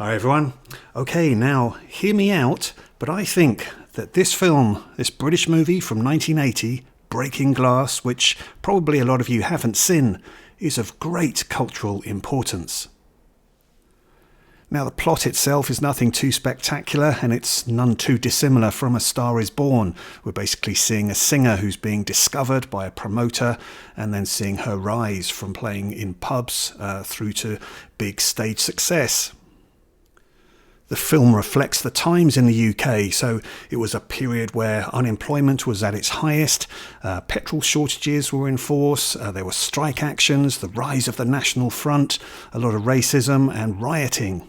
Hi everyone. Okay, now hear me out, but I think that this film, this British movie from 1980, Breaking Glass, which probably a lot of you haven't seen, is of great cultural importance. Now the plot itself is nothing too spectacular, and it's none too dissimilar from A Star is Born. We're basically seeing a singer who's being discovered by a promoter and then seeing her rise from playing in pubs through to big stage success. The film reflects the times in the UK, so it was a period where unemployment was at its highest, petrol shortages were in force, there were strike actions, the rise of the National Front, a lot of racism and rioting.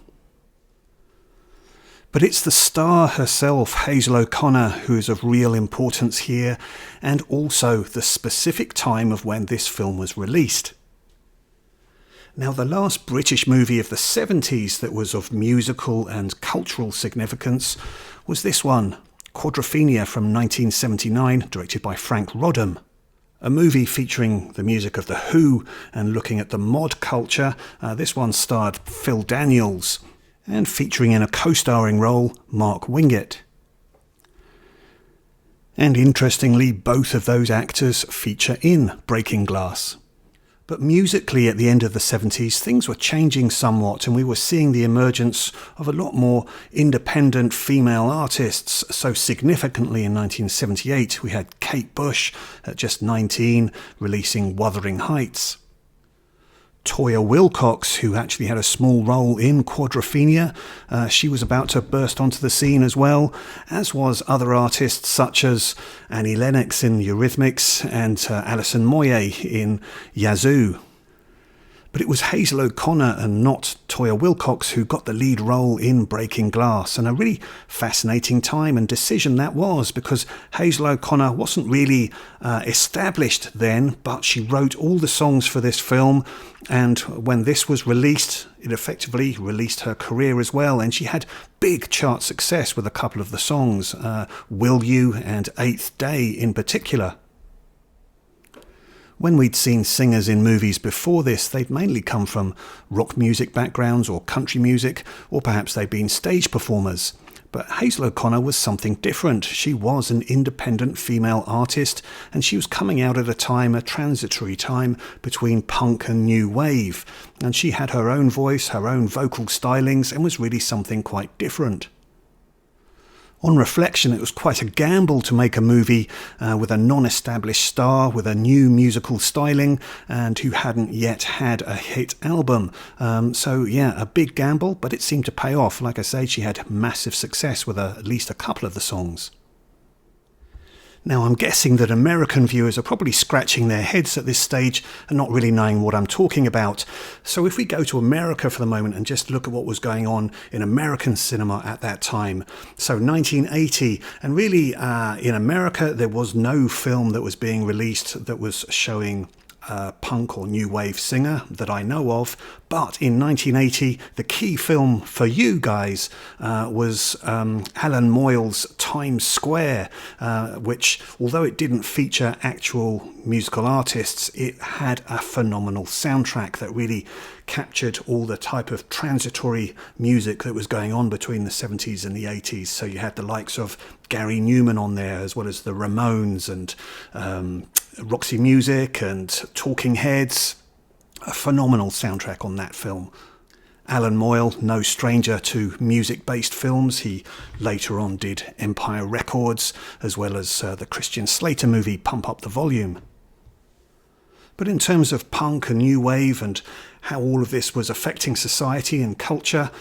But it's the star herself, Hazel O'Connor, who is of real importance here, and also the specific time of when this film was released. Now, the last British movie of the 70s that was of musical and cultural significance was this one, Quadrophenia from 1979, directed by Frank Rodham. A movie featuring the music of The Who and looking at the mod culture. This one starred Phil Daniels and featuring in a co-starring role Mark Wingett. And interestingly, both of those actors feature in Breaking Glass. But musically at the end of the 70s, things were changing somewhat, and we were seeing the emergence of a lot more independent female artists. So significantly in 1978, we had Kate Bush at just 19 releasing Wuthering Heights. Toyah Willcox, who actually had a small role in Quadrophenia, she was about to burst onto the scene as well, as was other artists such as Annie Lennox in Eurythmics and Alison Moyet in Yazoo. But it was Hazel O'Connor and not Toyah Willcox who got the lead role in Breaking Glass, and a really fascinating time and decision that was, because Hazel O'Connor wasn't really established then, but she wrote all the songs for this film, and when this was released, it effectively released her career as well, and she had big chart success with a couple of the songs, Will You and Eighth Day in particular. When we'd seen singers in movies before this, they'd mainly come from rock music backgrounds or country music, or perhaps they'd been stage performers. But Hazel O'Connor was something different. She was an independent female artist, and she was coming out at a transitory time between punk and new wave. And she had her own voice, her own vocal stylings, and was really something quite different. On reflection, it was quite a gamble to make a movie with a non-established star, with a new musical styling, and who hadn't yet had a hit album. So yeah, a big gamble, but it seemed to pay off. Like I say, she had massive success with at least a couple of the songs. Now, I'm guessing that American viewers are probably scratching their heads at this stage and not really knowing what I'm talking about. So if we go to America for the moment and just look at what was going on in American cinema at that time. So 1980, and really in America there was no film that was being released that was showing punk or new wave singer that I know of, but in 1980 the key film for you guys was Alan Moyle's Times Square, which, although it didn't feature actual musical artists, it had a phenomenal soundtrack that really captured all the type of transitory music that was going on between the 70s and the 80s. So you had the likes of Gary Newman on there, as well as the Ramones and Roxy Music and Talking Heads. A phenomenal soundtrack on that film. Alan Moyle, no stranger to music-based films. He later on did Empire Records, as well as the Christian Slater movie Pump Up the Volume. But in terms of punk and new wave and how all of this was affecting society and culture,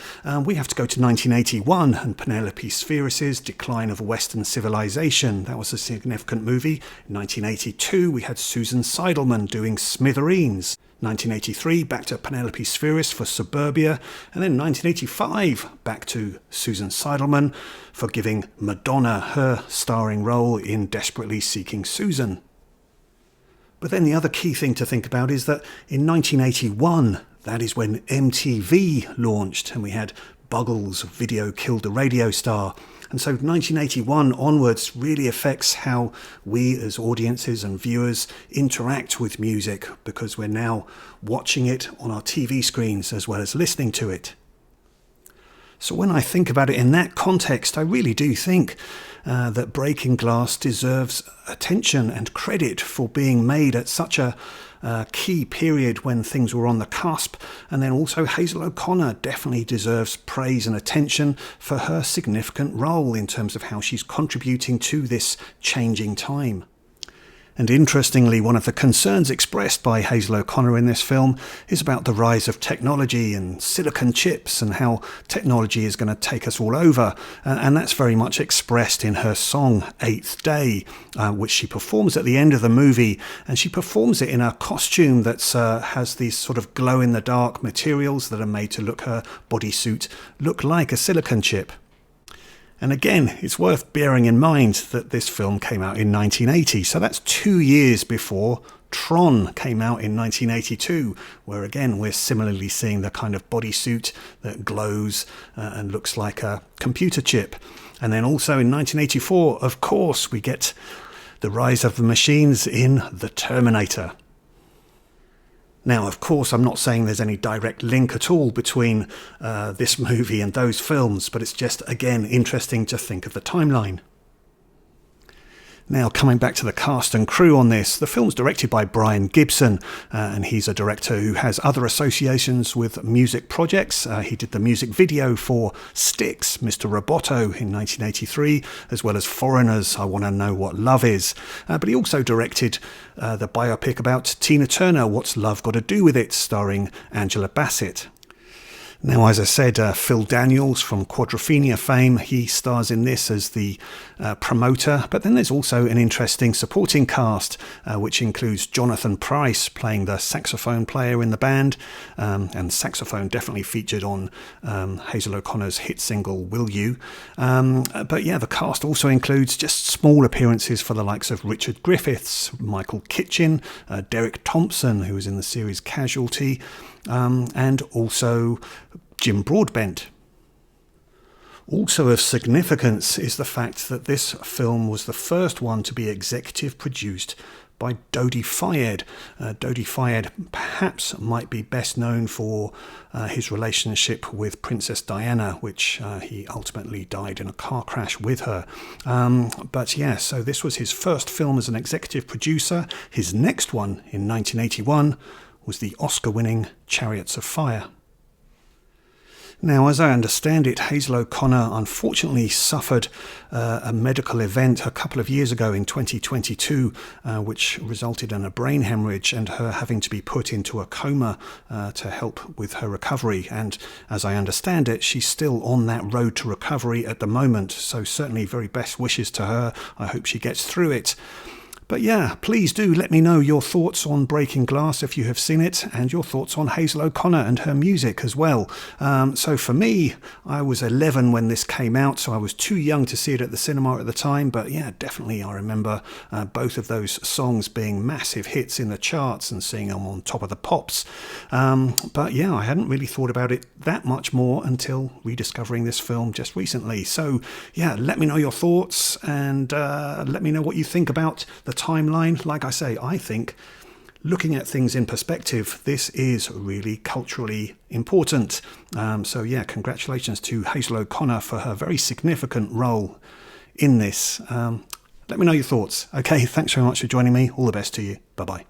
we have to go to 1981 and Penelope Spheeris's Decline of Western Civilization. That was a significant movie. In 1982, we had Susan Seidelman doing Smithereens. 1983, back to Penelope Spheeris for Suburbia, and then 1985, back to Susan Seidelman for giving Madonna her starring role in Desperately Seeking Susan. But then the other key thing to think about is that in 1981, that is when MTV launched, and we had Buggles' Video Killed the Radio Star. And so 1981 onwards really affects how we as audiences and viewers interact with music, because we're now watching it on our TV screens as well as listening to it. So when I think about it in that context, I really do think that Breaking Glass deserves attention and credit for being made at such a key period when things were on the cusp. And then also Hazel O'Connor definitely deserves praise and attention for her significant role in terms of how she's contributing to this changing time. And interestingly, one of the concerns expressed by Hazel O'Connor in this film is about the rise of technology and silicon chips and how technology is going to take us all over. And that's very much expressed in her song, Eighth Day, which she performs at the end of the movie. And she performs it in a costume that has these sort of glow-in-the-dark materials that are made to look her bodysuit look like a silicon chip. And again, it's worth bearing in mind that this film came out in 1980, so that's 2 years before Tron came out in 1982, where again we're similarly seeing the kind of bodysuit that glows and looks like a computer chip. And then also in 1984, of course, we get the rise of the machines in The Terminator. Now, of course, I'm not saying there's any direct link at all between this movie and those films, but it's just, again, interesting to think of the timeline. Now, coming back to the cast and crew on this, the film's directed by Brian Gibson, and he's a director who has other associations with music projects. He did the music video for Styx, Mr. Roboto in 1983, as well as Foreigners, I Want to Know What Love Is. But he also directed the biopic about Tina Turner, What's Love Got to Do With It, starring Angela Bassett. Now, as I said, Phil Daniels from Quadrophenia fame, he stars in this as the promoter, but then there's also an interesting supporting cast, which includes Jonathan Pryce playing the saxophone player in the band, and saxophone definitely featured on Hazel O'Connor's hit single, Will You? But yeah, the cast also includes just small appearances for the likes of Richard Griffiths, Michael Kitchen, Derek Thompson, who was in the series Casualty, and also Jim Broadbent. Also of significance is the fact that this film was the first one to be executive produced by Dodi Fayed. Dodi Fayed perhaps might be best known for his relationship with Princess Diana, which he ultimately died in a car crash with her. But yeah, so this was his first film as an executive producer. His next one in 1981 was the Oscar-winning Chariots of Fire. Now, as I understand it, Hazel O'Connor unfortunately suffered a medical event a couple of years ago in 2022, which resulted in a brain hemorrhage and her having to be put into a coma to help with her recovery. And as I understand it, she's still on that road to recovery at the moment. So certainly very best wishes to her. I hope she gets through it. But yeah, please do let me know your thoughts on Breaking Glass if you have seen it, and your thoughts on Hazel O'Connor and her music as well. So for me, I was 11 when this came out, so I was too young to see it at the cinema at the time. But yeah, definitely I remember both of those songs being massive hits in the charts and seeing them on Top of the Pops. But yeah, I hadn't really thought about it that much more until rediscovering this film just recently. So yeah, let me know your thoughts and let me know what you think about the timeline. Like I say, I think looking at things in perspective, this is really culturally important. So yeah, congratulations to Hazel O'Connor for her very significant role in this. Let me know your thoughts. Okay, thanks very much for joining me. All the best to you. Bye-bye.